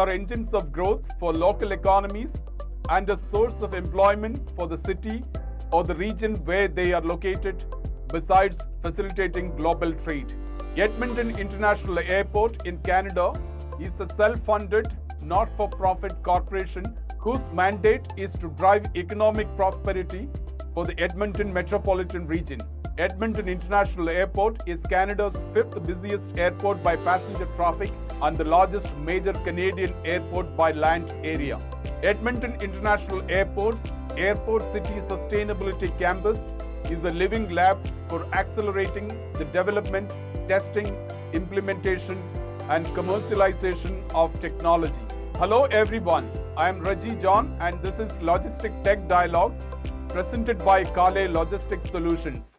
are engines of growth for local economies and a source of employment for the city or the region where they are located, besides facilitating global trade. Edmonton International Airport in Canada is a self-funded, not-for-profit corporation whose mandate is to drive economic prosperity for the Edmonton metropolitan region. Edmonton International Airport is Canada's fifth busiest airport by passenger traffic and the largest major Canadian airport by land area. Edmonton International Airport's Airport City Sustainability Campus is a living lab for accelerating the development, testing, implementation, and commercialization of technology. Hello everyone, I am Raji John and this is Logistic Tech Dialogues presented by Kale Logistics Solutions.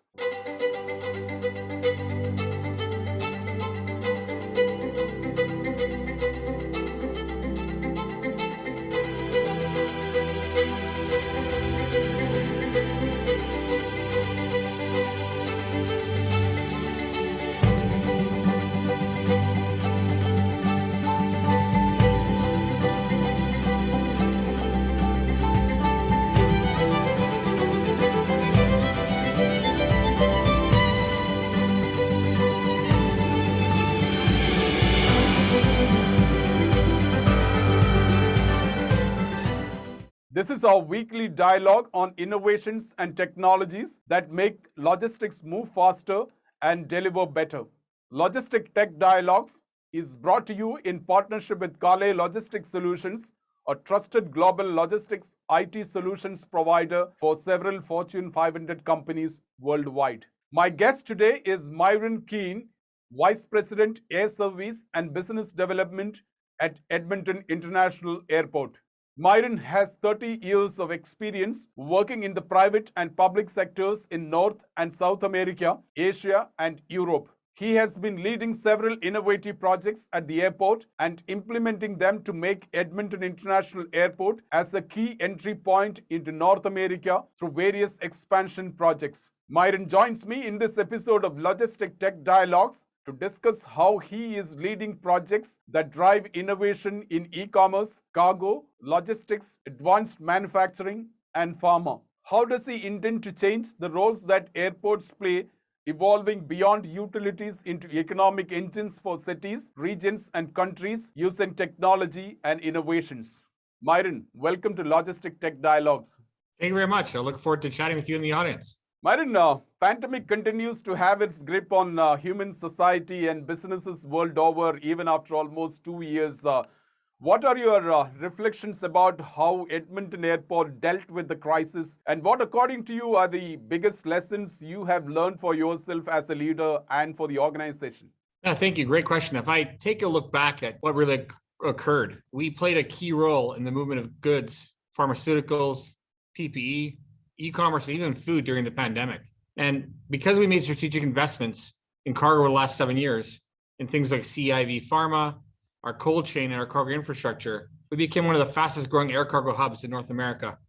This is our weekly dialogue on innovations and technologies that make logistics move faster and deliver better. Logistic Tech Dialogues is brought to you in partnership with Kale Logistics Solutions, a trusted global logistics IT solutions provider for several Fortune 500 companies worldwide. My guest today is Myron Keehn, Vice President, Air Service and Business Development at Edmonton International Airport. Myron has 30 years of experience working in the private and public sectors in North and South America, Asia, and Europe. He has been leading several innovative projects at the airport and implementing them to make Edmonton International Airport as a key entry point into North America through various expansion projects. Myron joins me in this episode of Logistic Tech Dialogues to discuss how he is leading projects that drive innovation in e-commerce, cargo, logistics, advanced manufacturing, and pharma. How does he intend to change the roles that airports play, evolving beyond utilities into economic engines for cities, regions, and countries using technology and innovations? Myron, welcome to Logistic Tech Dialogues. Thank you very much. I look forward to chatting with you in the audience. Myron, pandemic continues to have its grip on human society and businesses world over, even after almost 2 years. What are your reflections about how Edmonton Airport dealt with the crisis, and what, according to you, are the biggest lessons you have learned for yourself as a leader and for the organization? Yeah, thank you. Great question. If I take a look back at what really occurred, we played a key role in the movement of goods, pharmaceuticals, PPE, e-commerce, and even food during the pandemic. And because we made strategic investments in cargo over the last 7 years in things like CIV Pharma, our cold chain, and our cargo infrastructure, we became one of the fastest growing air cargo hubs in North America.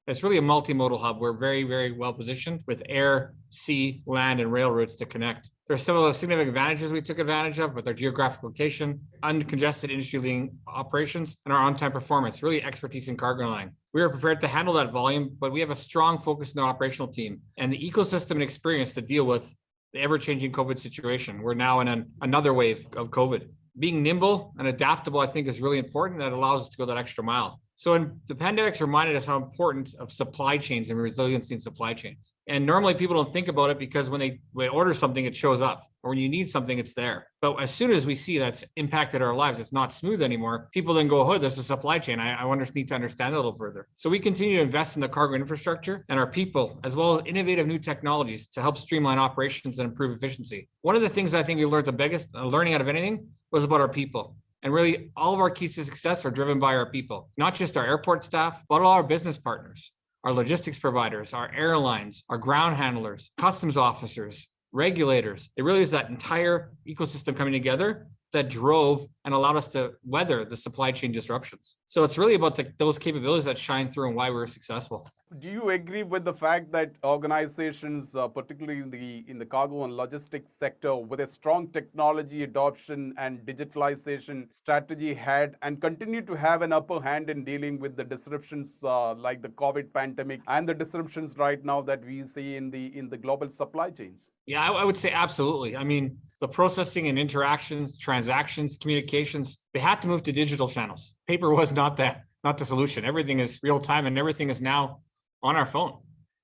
It's really a multimodal hub. We're very, very well positioned with air, sea, land, and rail routes to connect. There are several significant advantages we took advantage of with our geographic location, uncongested industry-leading operations, and our on-time performance, really expertise in cargo line. We are prepared to handle that volume, but we have a strong focus in our operational team and the ecosystem and experience to deal with the ever-changing COVID situation. We're now in another wave of COVID. Being nimble and adaptable, I think, is really important. That allows us to go that extra mile. So the pandemic's reminded us how important of supply chains and resiliency in supply chains. And normally people don't think about it because when they order something, it shows up. Or when you need something, it's there. But as soon as we see that's impacted our lives, it's not smooth anymore, people then go, oh, there's a supply chain. I need to understand it a little further. So we continue to invest in the cargo infrastructure and our people, as well as innovative new technologies to help streamline operations and improve efficiency. One of the things I think we learned the biggest learning out of anything was about our people. And really, all of our keys to success are driven by our people, not just our airport staff, but all our business partners, our logistics providers, our airlines, our ground handlers, customs officers, regulators. It really is that entire ecosystem coming together that drove and allowed us to weather the supply chain disruptions. So it's really about those capabilities that shine through and why we're successful. Do you agree with the fact that organizations, particularly in the cargo and logistics sector, with a strong technology adoption and digitalization strategy, had and continue to have an upper hand in dealing with the disruptions like the COVID pandemic and the disruptions right now that we see in the global supply chains? Yeah, I would say absolutely. I mean, the processing and interactions, transactions, communications, they had to move to digital channels. Paper was not the solution. Everything is real time and everything is now on our phone.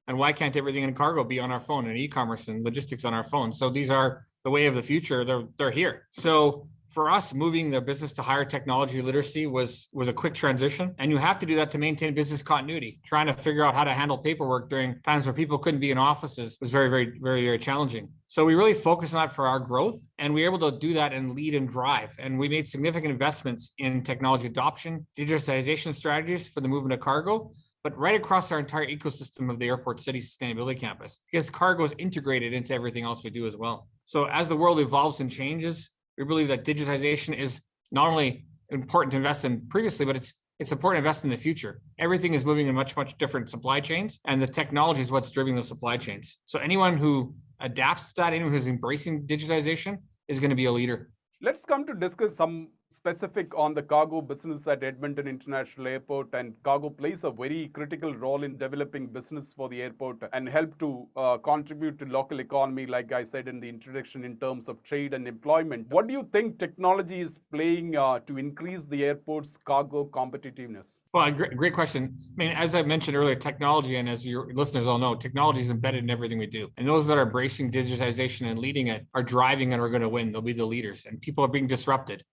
And why can't everything in cargo be on our phone, and e-commerce and logistics on our phone? So these are the way of the future. They're here. So for us, moving the business to higher technology literacy was a quick transition. And you have to do that to maintain business continuity. Trying to figure out how to handle paperwork during times where people couldn't be in offices was very, very, very, very challenging. So we really focused on that for our growth, and we were able to do that and lead and drive. And we made significant investments in technology adoption, digitization strategies for the movement of cargo, but right across our entire ecosystem of the Airport City Sustainability Campus, because cargo is integrated into everything else we do as well. So as the world evolves and changes, we believe that digitization is not only important to invest in previously, but it's important to invest in the muture. Everything is moving in much, much different supply chains, and the technology is what's driving those supply chains. So anyone who adapts to that, anyone who's embracing digitization is going to be a leader. Let's come to discuss some specific on the cargo business at Edmonton International Airport. And cargo plays a very critical role in developing business for the airport and help to contribute to local economy, like I said in the introduction, in terms of trade and employment. What do you think technology is playing to increase the airport's cargo competitiveness? Well, great question. I mean, as I mentioned earlier, technology, and as your listeners all know, technology is embedded in everything we do. And those that are embracing digitization and leading it are driving and are going to win. They'll be the leaders, and people are being disrupted.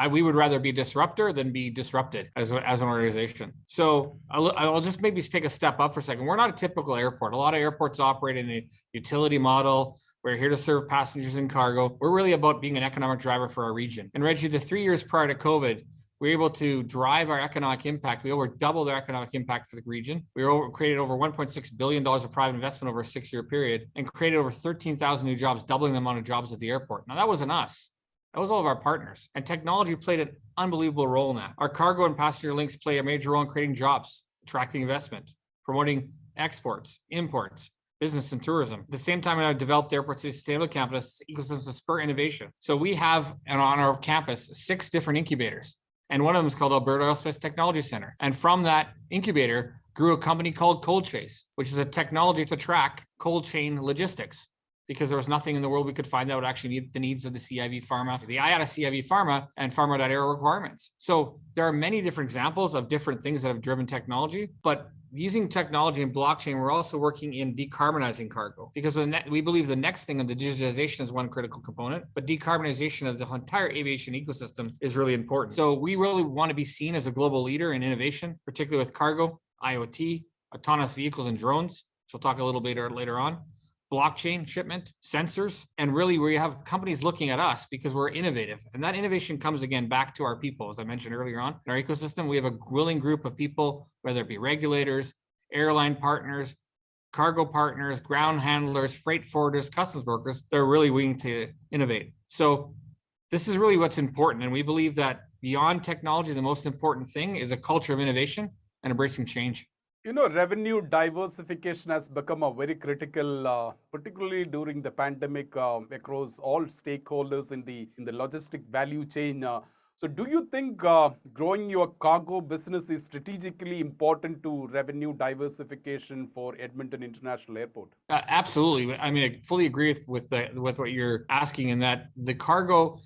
We would rather be a disruptor than be disrupted as an organization. So I'll just maybe take a step up for a second. We're not a typical airport. A lot of airports operate in a utility model. We're here to serve passengers and cargo. We're really about being an economic driver for our region. And Reggie, the 3 years prior to COVID, we were able to drive our economic impact. We over doubled our economic impact for the region. We created over $1.6 billion of private investment over a 6-year period and created over 13,000 new jobs, doubling the amount of jobs at the airport. Now, that wasn't us. That was all of our partners. And technology played an unbelievable role in that. Our cargo and passenger links play a major role in creating jobs, attracting investment, promoting exports, imports, business and tourism. At the same time, I developed the Airport City Sustainability Campus ecosystems to spur innovation. So we have on our campus 6 different incubators. And one of them is called Alberta Aerospace Technology Center. And from that incubator grew a company called Cold Chase, which is a technology to track cold chain logistics, because there was nothing in the world we could find that would actually meet the needs of the CIV Pharma, the IATA CIV Pharma, and Pharma.air requirements. So there are many different examples of different things that have driven technology, but using technology and blockchain, we're also working in decarbonizing cargo, because we believe the next thing of the digitization is one critical component, but decarbonization of the entire aviation ecosystem is really important. So we really want to be seen as a global leader in innovation, particularly with cargo, IoT, autonomous vehicles and drones, which we'll talk a little bit later on, blockchain shipment, sensors, and really we have companies looking at us because we're innovative. And that innovation comes again back to our people. As I mentioned earlier on, in our ecosystem, we have a willing group of people, whether it be regulators, airline partners, cargo partners, ground handlers, freight forwarders, customs brokers, they're really willing to innovate. So this is really what's important. And we believe that beyond technology, the most important thing is a culture of innovation and embracing change. You know, revenue diversification has become a very critical, particularly during the pandemic, across all stakeholders in the logistic value chain. So do you think growing your cargo business is strategically important to revenue diversification for Edmonton International Airport? Absolutely. I mean, I fully agree with what you're asking, in that the cargo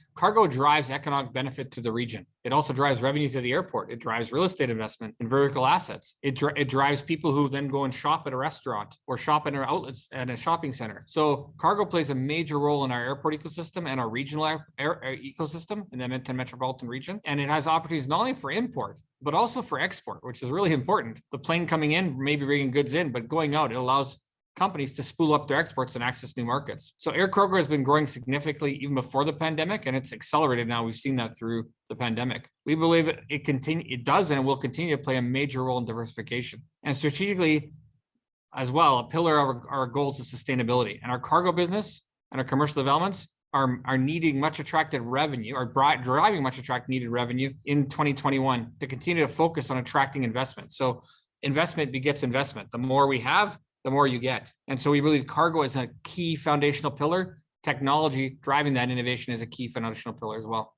drives economic benefit to the region. It also drives revenue to the airport. It drives real estate investment in vertical assets. It drives people who then go and shop at a restaurant or shop in our outlets at a shopping center. So cargo plays a major role in our airport ecosystem and our regional ecosystem in the Edmonton metropolitan region. And it has opportunities not only for import, but also for export, which is really important. The plane coming in, maybe bringing goods in, but going out, it allows companies to spool up their exports and access new markets. So air cargo has been growing significantly even before the pandemic, and it's accelerated now. We've seen that through the pandemic. We believe it does and it will continue to play a major role in diversification. And strategically as well, a pillar of our goals is sustainability. And our cargo business and our commercial developments are needing much attracted revenue, or driving much attract needed revenue in 2021 to continue to focus on attracting investment. So investment begets investment. The more we have, the more you get. And so we believe cargo is a key foundational pillar. Technology driving that innovation is a key foundational pillar as well.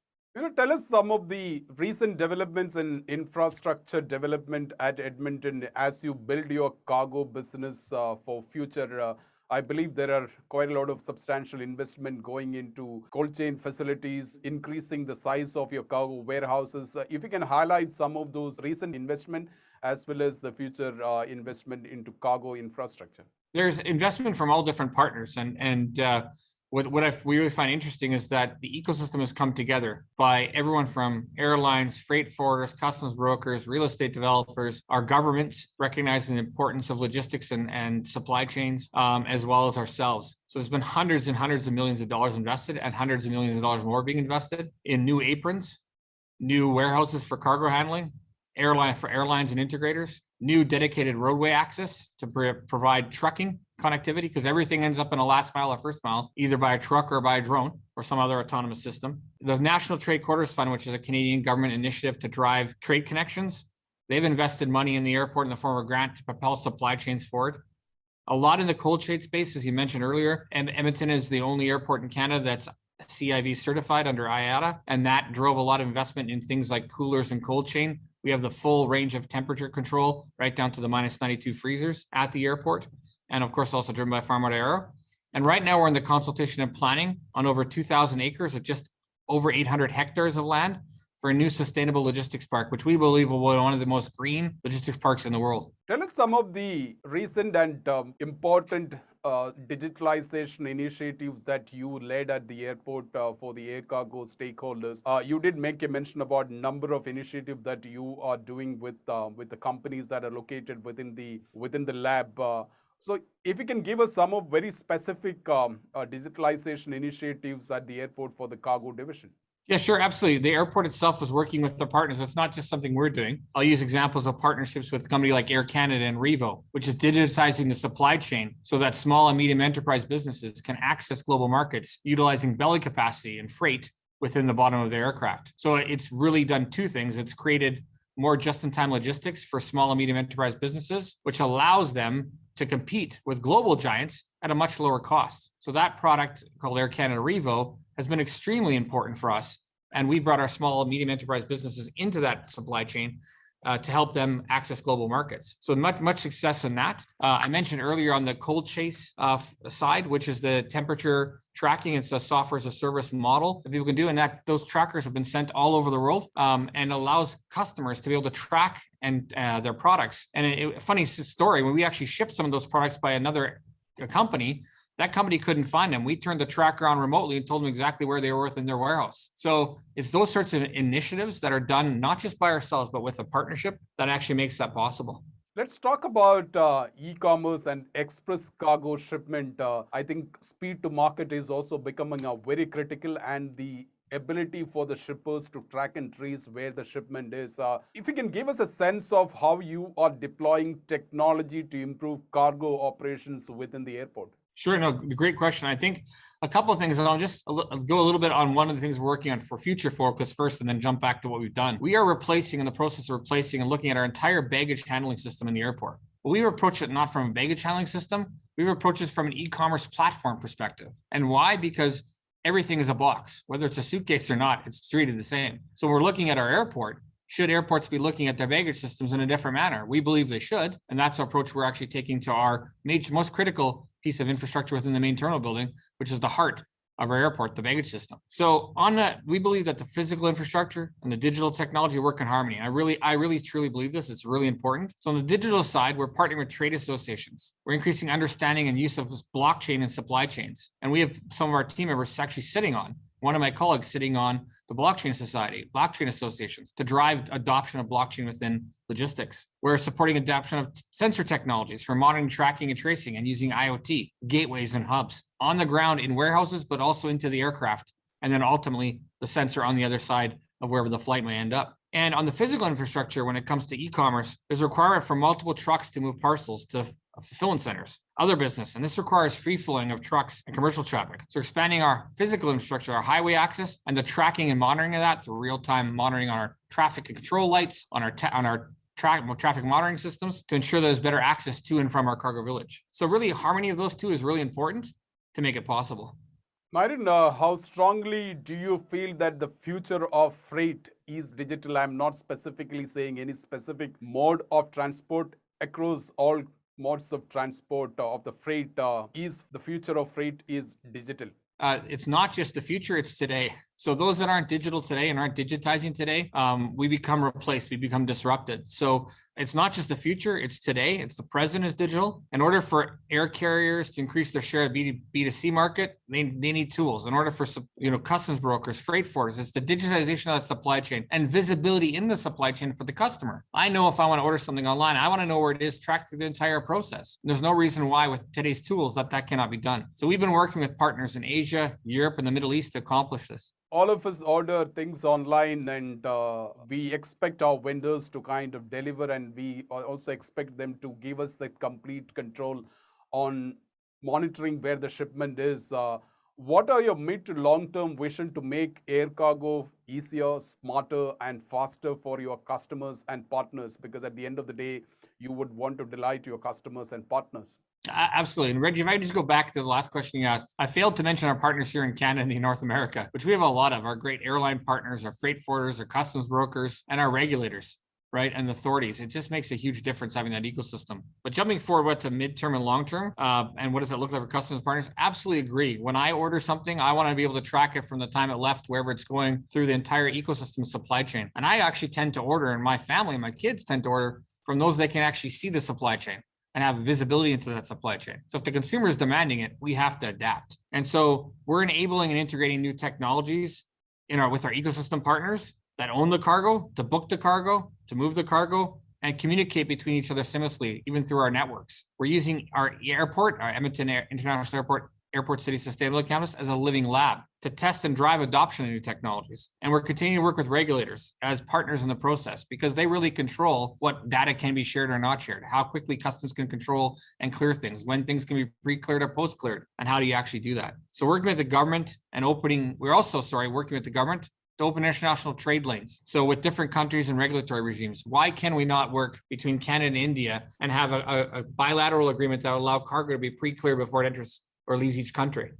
Tell us some of the recent developments in infrastructure development at Edmonton as you build your cargo business for future. I believe there are quite a lot of substantial investment going into cold chain facilities, increasing the size of your cargo warehouses. If you can highlight some of those recent investment as well as the future investment into cargo infrastructure. There's investment from all different partners, and what we really find interesting is that the ecosystem has come together by everyone from airlines, freight forwarders, customs brokers, real estate developers, our governments recognizing the importance of logistics and supply chains, as well as ourselves. So there's been hundreds and hundreds of millions of dollars invested, and hundreds of millions of dollars more being invested in new aprons, new warehouses for cargo handling, airlines and integrators, new dedicated roadway access to provide trucking connectivity, because everything ends up in a last mile or first mile, either by a truck or by a drone or some other autonomous system. The National Trade Corridors Fund, which is a Canadian government initiative to drive trade connections, they've invested money in the airport in the form of a grant to propel supply chains forward. A lot in the cold chain space, as you mentioned earlier, and Edmonton is the only airport in Canada that's CIV certified under IATA, and that drove a lot of investment in things like coolers and cold chain. We have the full range of temperature control right down to the -92 freezers at the airport, and of course also driven by Farm Aero. And right now we're in the consultation and planning on over 2,000 acres of just over 800 hectares of land for a new sustainable logistics park, which we believe will be one of the most green logistics parks in the world. Tell us some of the recent and important digitalization initiatives that you led at the airport for the air cargo stakeholders. You did make a mention about number of initiatives that you are doing with the companies that are located within the lab. So if you can give us some of very specific digitalization initiatives at the airport for the cargo division. Yeah, sure, absolutely. The airport itself is working with the partners. It's not just something we're doing. I'll use examples of partnerships with a company like Air Canada and Revo, which is digitizing the supply chain so that small and medium enterprise businesses can access global markets utilizing belly capacity and freight within the bottom of their aircraft. So it's really done two things. It's created more just-in-time logistics for small and medium enterprise businesses, which allows them to compete with global giants at a much lower cost. So that product called Air Canada Revo has been extremely important for us. And we brought our small and medium enterprise businesses into that supply chain to help them access global markets. So much success in that. I mentioned earlier on the cold chase side, which is the temperature tracking. It's a software as a service model that people can do. And that those trackers have been sent all over the world and allows customers to be able to track and their products. And a funny story, when we actually shipped some of those products by another company, that company couldn't find them. We turned the tracker on remotely and told them exactly where they were within their warehouse. So it's those sorts of initiatives that are done not just by ourselves, but with a partnership that actually makes that possible. Let's talk about e-commerce and express cargo shipment. I think speed to market is also becoming very critical, and the ability for the shippers to track and trace where the shipment is. If you can give us a sense of how you are deploying technology to improve cargo operations within the airport. Sure, no, great question. I think a couple of things, and I'll just go a little bit on one of the things we're working on for future focus first, and then jump back to what we've done. We are in the process of replacing and looking at our entire baggage handling system in the airport. But we approach it not from a baggage handling system, we approach it from an e-commerce platform perspective. And why? Because everything is a box. Whether it's a suitcase or not, it's treated the same. So we're looking at our airport. Should airports be looking at their baggage systems in a different manner? We believe they should. And that's the approach we're actually taking to our most critical piece of infrastructure within the main terminal building, which is the heart of our airport, the baggage system. So on that, we believe that the physical infrastructure and the digital technology work in harmony. I really truly believe this. It's really important. So on the digital side, we're partnering with trade associations. We're increasing understanding and use of blockchain and supply chains. And we have some of our team members actually sitting on, one of my colleagues sitting on the Blockchain Society, blockchain associations, to drive adoption of blockchain within logistics. We're supporting adoption of sensor technologies for monitoring, tracking, and tracing, and using IoT, gateways and hubs on the ground in warehouses, but also into the aircraft. And then ultimately the sensor on the other side of wherever the flight may end up. And on the physical infrastructure, when it comes to e-commerce, there's a requirement for multiple trucks to move parcels to fulfillment centers, other business. And this requires free flowing of trucks and commercial traffic. So expanding our physical infrastructure, our highway access, and the tracking and monitoring of that through real-time monitoring on our traffic and control lights, on our traffic monitoring systems to ensure there's better access to and from our cargo village. So really, harmony of those two is really important to make it possible. Myron, how strongly do you feel that the future of freight is digital? I'm not specifically saying any specific mode of transport. Across all modes of transport of the freight, is the future of freight is digital? It's not just the future, it's today. So those that aren't digital today and aren't digitizing today, we become replaced, we become disrupted. So it's not just the future, it's today, it's the present is digital. In order for air carriers to increase their share of B2C market, they need tools. In order for customs brokers, freight forwarders, it's the digitization of that supply chain and visibility in the supply chain for the customer. I know if I want to order something online, I want to know where it is tracked through the entire process. There's no reason why with today's tools that cannot be done. So we've been working with partners in Asia, Europe, and the Middle East to accomplish this. All of us order things online, and we expect our vendors to kind of deliver, and we also expect them to give us the complete control on monitoring where the shipment is. What are your mid to long-term vision to make air cargo easier, smarter, and faster for your customers and partners? Because at the end of the day, you would want to delight your customers and partners. Absolutely. And Reggie, if I just go back to the last question you asked, I failed to mention our partners here in Canada and North America, which we have a lot of, our great airline partners, our freight forwarders, our customs brokers, and our regulators, right? And the authorities. It just makes a huge difference having that ecosystem. But jumping forward, what to midterm and long-term, and what does it look like for customs partners? Absolutely agree. When I order something, I want to be able to track it from the time it left, wherever it's going through the entire ecosystem supply chain. And I actually tend to order, and my family and my kids tend to order from those that can actually see the supply chain and have visibility into that supply chain. So if the consumer is demanding it, we have to adapt. And so we're enabling and integrating new technologies with our ecosystem partners that own the cargo, to book the cargo, to move the cargo, and communicate between each other seamlessly, even through our networks. We're using our airport, our Edmonton International Airport City Sustainability Campus as a living lab to test and drive adoption of new technologies. And we're continuing to work with regulators as partners in the process because they really control what data can be shared or not shared, how quickly customs can control and clear things, when things can be pre-cleared or post-cleared, and how do you actually do that? So working with the government and working with the government to open international trade lanes. So with different countries and regulatory regimes, why can we not work between Canada and India and have a bilateral agreement that will allow cargo to be pre-cleared before it enters or leaves each country?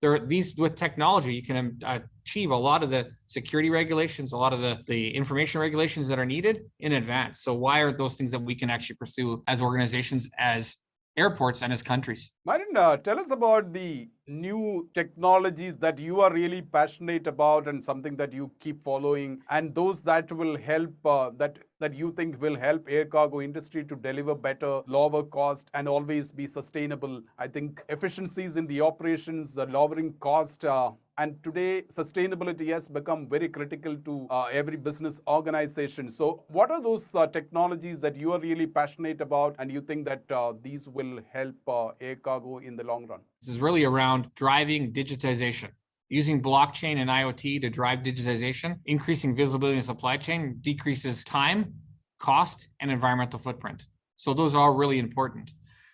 With technology, you can achieve a lot of the security regulations, a lot of the information regulations that are needed in advance. So why aren't those things that we can actually pursue as organizations, as airports, and as countries? Myron, tell us about the new technologies that you are really passionate about and something that you keep following, and those that will help, that you think will help air cargo industry to deliver better, lower cost, and always be sustainable. I think efficiencies in the operations, lowering cost, and today sustainability has become very critical to every business organization. So what are those technologies that you are really passionate about and you think that these will help air cargo in the long run? This is really around driving digitization, using blockchain and IoT to drive digitization, increasing visibility in the supply chain, decreases time, cost, and environmental footprint. So those are all really important.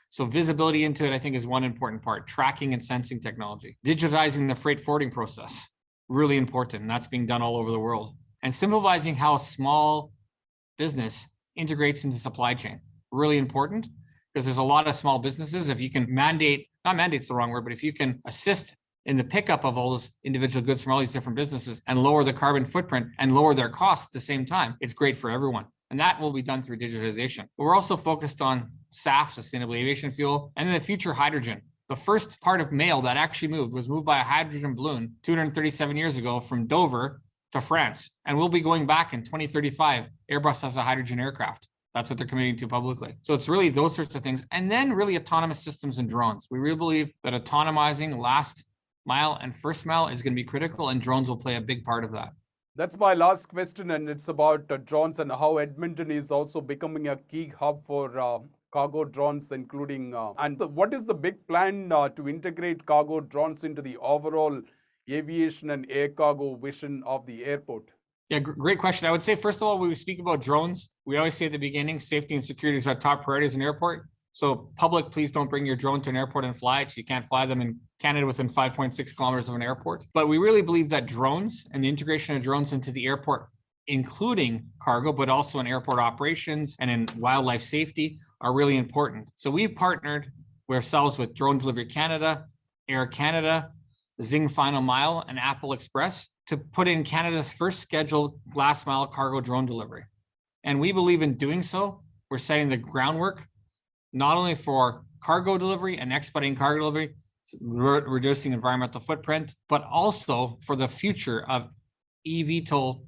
So visibility into it, I think, is one important part. Tracking and sensing technology. Digitizing the freight forwarding process, really important. And that's being done all over the world. And simplifying how small business integrates into supply chain, really important, because there's a lot of small businesses. If you can not mandate's the wrong word, but if you can assist in the pickup of all those individual goods from all these different businesses and lower the carbon footprint and lower their costs at the same time, it's great for everyone. And that will be done through digitization. But we're also focused on SAF, sustainable aviation fuel, and in the future, hydrogen. The first part of mail that actually was moved by a hydrogen balloon 237 years ago from Dover to France. And we'll be going back in 2035. Airbus has a hydrogen aircraft. That's what they're committing to publicly. So it's really those sorts of things. And then really autonomous systems and drones. We really believe that autonomizing last mile and first mile is going to be critical, and drones will play a big part of that. That's my last question, and it's about drones and how Edmonton is also becoming a key hub for cargo drones, including, and what is the big plan to integrate cargo drones into the overall aviation and air cargo vision of the airport? Yeah, great question. I would say, first of all, when we speak about drones, we always say at the beginning, safety and security is our top priority as an airport. So public, please don't bring your drone to an airport and fly it. You can't fly them in Canada within 5.6 kilometers of an airport. But we really believe that drones and the integration of drones into the airport, including cargo, but also in airport operations and in wildlife safety, are really important. So we've partnered ourselves with Drone Delivery Canada, Air Canada, Zing Final Mile, and Apple Express to put in Canada's first scheduled last mile cargo drone delivery. And we believe in doing so, we're setting the groundwork not only for cargo delivery and expediting cargo delivery, reducing environmental footprint, but also for the future of eVTOL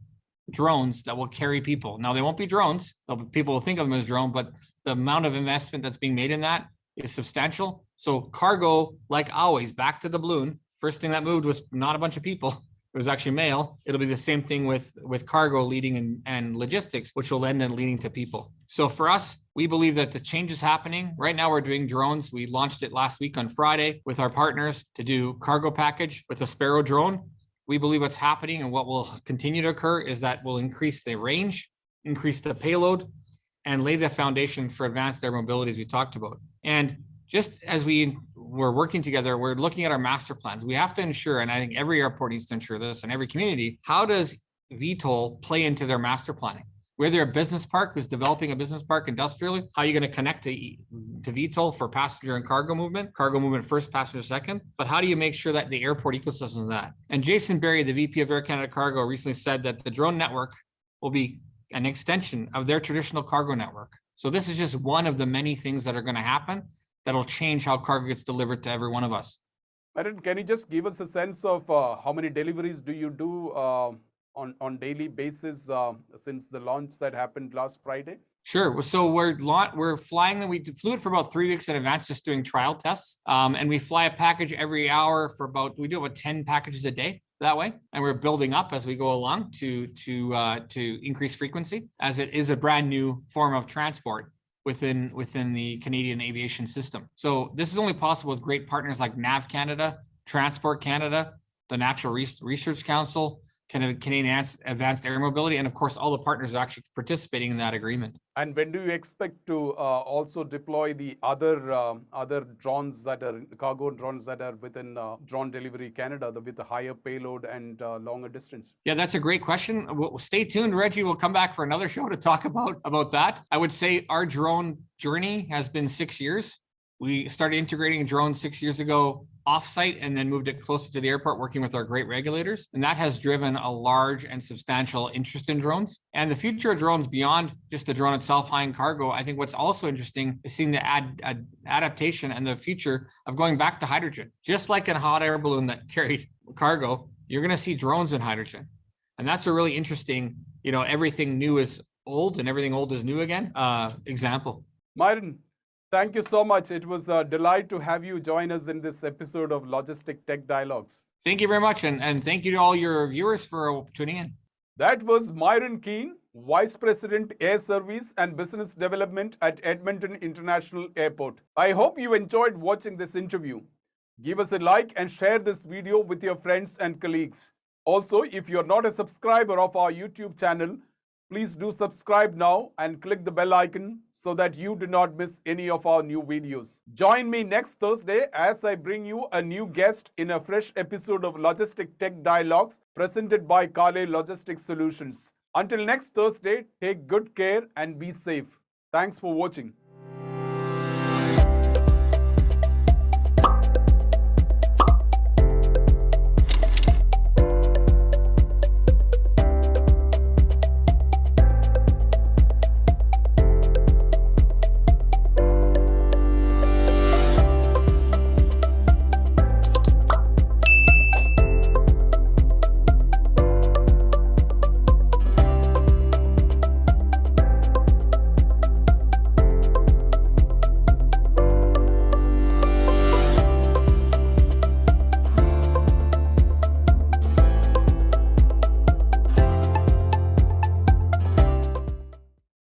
drones that will carry people. Now, they won't be drones. People will think of them as drone, but the amount of investment that's being made in that is substantial. So cargo, like always, back to the balloon. First thing that moved was not a bunch of people. It was actually mail. It'll be the same thing with cargo leading and logistics, which will end up leading to people. So for us, we believe that the change is happening. Right now, we're doing drones. We launched it last week on Friday with our partners to do cargo package with a Sparrow drone. We believe what's happening and what will continue to occur is that we'll increase the range, increase the payload, and lay the foundation for advanced air mobility as we talked about. And just as we're working together, we're looking at our master plans. We have to ensure, and I think every airport needs to ensure this, and every community, how does VTOL play into their master planning? Whether a business park who's developing a business park industrially, how are you going to connect to VTOL for passenger and cargo movement first, passenger second? But how do you make sure that the airport ecosystem is that? And Jason Berry, the VP of Air Canada Cargo, recently said that the drone network will be an extension of their traditional cargo network. So this is just one of the many things that are going to happen that'll change how cargo gets delivered to every one of us. Myron, can you just give us a sense of how many deliveries do you do on daily basis since the launch that happened last Friday? Sure. So we're flying them. We flew it for about 3 weeks in advance, just doing trial tests. And we fly a package every hour we do about 10 packages a day that way. And we're building up as we go along to increase frequency, as it is a brand new form of transport within the Canadian aviation system. So this is only possible with great partners like NAV Canada, Transport Canada, the Natural Research Council, Canadian Advanced Air Mobility, and of course, all the partners are actually participating in that agreement. And when do you expect to also deploy the other drones that are cargo drones that are within Drone Delivery Canada with a higher payload and longer distance? Yeah, that's a great question. Stay tuned, Reggie. We'll come back for another show to talk about that. I would say our drone journey has been 6 years. We started integrating drones 6 years ago offsite and then moved it closer to the airport, working with our great regulators. And that has driven a large and substantial interest in drones. And the future of drones beyond just the drone itself, high-end cargo, I think what's also interesting is seeing the adaptation and the future of going back to hydrogen. Just like a hot air balloon that carried cargo, you're going to see drones in hydrogen. And that's a really interesting, everything new is old and everything old is new again example. Myron, thank you so much. It was a delight to have you join us in this episode of Logistic Tech Dialogues. Thank you very much. And thank you to all your viewers for tuning in. That was Myron Keehn, Vice President, Air Service and Business Development at Edmonton International Airport. I hope you enjoyed watching this interview. Give us a like and share this video with your friends and colleagues. Also, if you're not a subscriber of our YouTube channel, please do subscribe now and click the bell icon so that you do not miss any of our new videos. Join me next Thursday as I bring you a new guest in a fresh episode of Logistic Tech Dialogues presented by Kale Logistics Solutions. Until next Thursday, take good care and be safe. Thanks for watching.